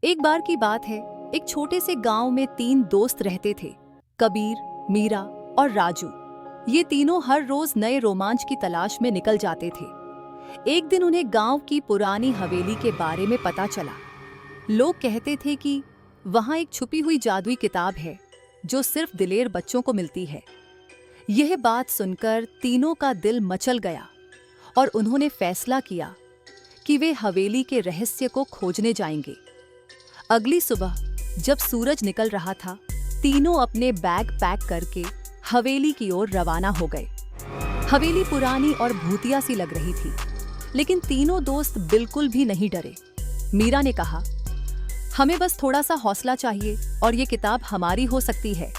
एक बार की बात है, एक छोटे से गांव में 3 दोस्त रहते थे, कबीर, मीरा और राजू। ये तीनों हर रोज नए रोमांच की तलाश में निकल जाते थे। एक दिन उन्हें गांव की पुरानी हवेली के बारे में पता चला। लोग कहते थे कि वहां एक छुपी हुई जादुई किताब है जो सिर्फ दिलेर बच्चों को मिलती है। यह बात सुनकर तीनों का दिल मचल गया और उन्होंने फैसला किया कि वे हवेली के रहस्य को खोजने जाएंगे। अगली सुबह जब सूरज निकल रहा था, तीनों अपने बैग पैक करके हवेली की ओर रवाना हो गए। हवेली पुरानी और भूतिया सी लग रही थी, लेकिन तीनों दोस्त बिल्कुल भी नहीं डरे। मीरा ने कहा, हमें बस थोड़ा सा हौसला चाहिए और ये किताब हमारी हो सकती है।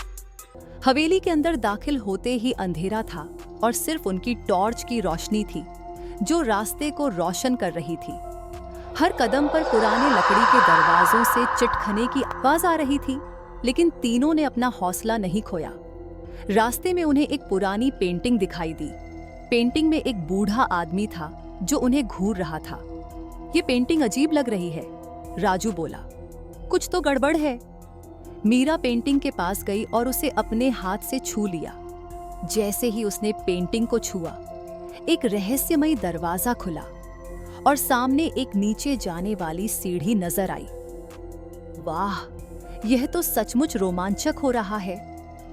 हवेली के अंदर दाखिल होते ही अंधेरा था और सिर्फ उनकी टॉर्च की रोशनी थी जो रास्ते को रोशन कर रही थी। हर कदम पर पुराने लकड़ी के दरवाजों से चिटखने की आवाज आ रही थी, लेकिन तीनों ने अपना हौसला नहीं खोया। रास्ते में उन्हें एक पुरानी पेंटिंग दिखाई दी। पेंटिंग में एक बूढ़ा आदमी था जो उन्हें घूर रहा था। ये पेंटिंग अजीब लग रही है, राजू बोला। कुछ तो गड़बड़ है। मीरा पेंटिंग के पास गई और उसे अपने हाथ से छू लिया। जैसे ही उसने पेंटिंग को छुआ, एक रहस्यमयी दरवाजा खुला और सामने एक नीचे जाने वाली सीढ़ी नजर आई। वाह, यह तो सचमुच रोमांचक हो रहा है,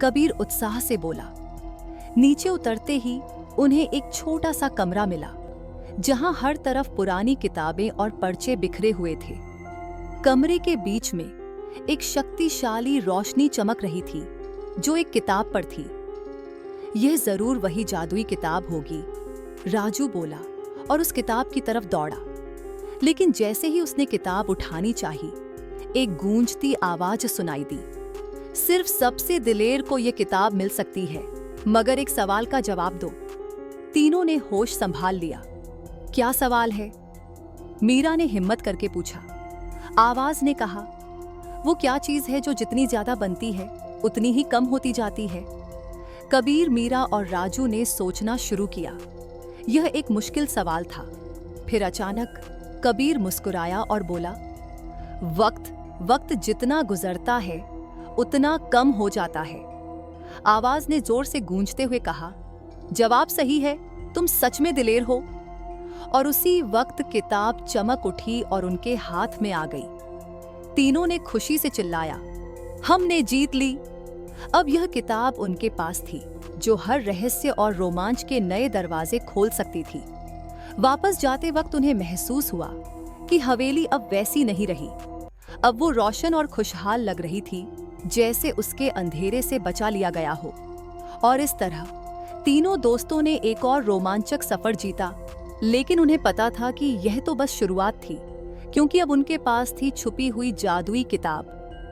कबीर उत्साह से बोला। नीचे उतरते ही उन्हें एक छोटा सा कमरा मिला जहां हर तरफ पुरानी किताबें और पर्चे बिखरे हुए थे। कमरे के बीच में एक शक्तिशाली रोशनी चमक रही थी जो एक किताब पर थी। यह जरूर वही जादुई किताब होगी, राजू बोला और उस किताब की तरफ दौड़ा। लेकिन जैसे ही उसने किताब उठानी चाही, एक गूंजती आवाज सुनाई दी। सिर्फ सबसे दिलेर को यह किताब मिल सकती है, मगर एक सवाल का जवाब दो। तीनों ने होश संभाल लिया। क्या सवाल है? मीरा ने हिम्मत करके पूछा। आवाज ने कहा, वो क्या चीज है जो जितनी ज्यादा बनती है उतनी ही कम होती जाती है? कबीर, मीरा और राजू ने सोचना शुरू किया। यह एक मुश्किल सवाल था। फिर अचानक कबीर मुस्कुराया और बोला, वक्त जितना गुजरता है उतना कम हो जाता है। आवाज ने जोर से गूंजते हुए कहा, जवाब सही है, तुम सच में दिलेर हो। और उसी वक्त किताब चमक उठी और उनके हाथ में आ गई। तीनों ने खुशी से चिल्लाया, हमने जीत ली। अब यह किताब उनके पास थी जो हर रहस्य और रोमांच के नए दरवाजे खोल सकती थी। वापस जाते वक्त उन्हें महसूस हुआ कि हवेली अब वैसी नहीं रही। अब वो रोशन और खुशहाल लग रही थी, जैसे उसके अंधेरे से बचा लिया गया हो। और इस तरह तीनों दोस्तों ने एक और रोमांचक सफर जीता। लेकिन उन्हें पता था कि यह तो बस शुरुआत थी, क्योंकि अब उनके पास थी छुपी हुई जादुई किताब।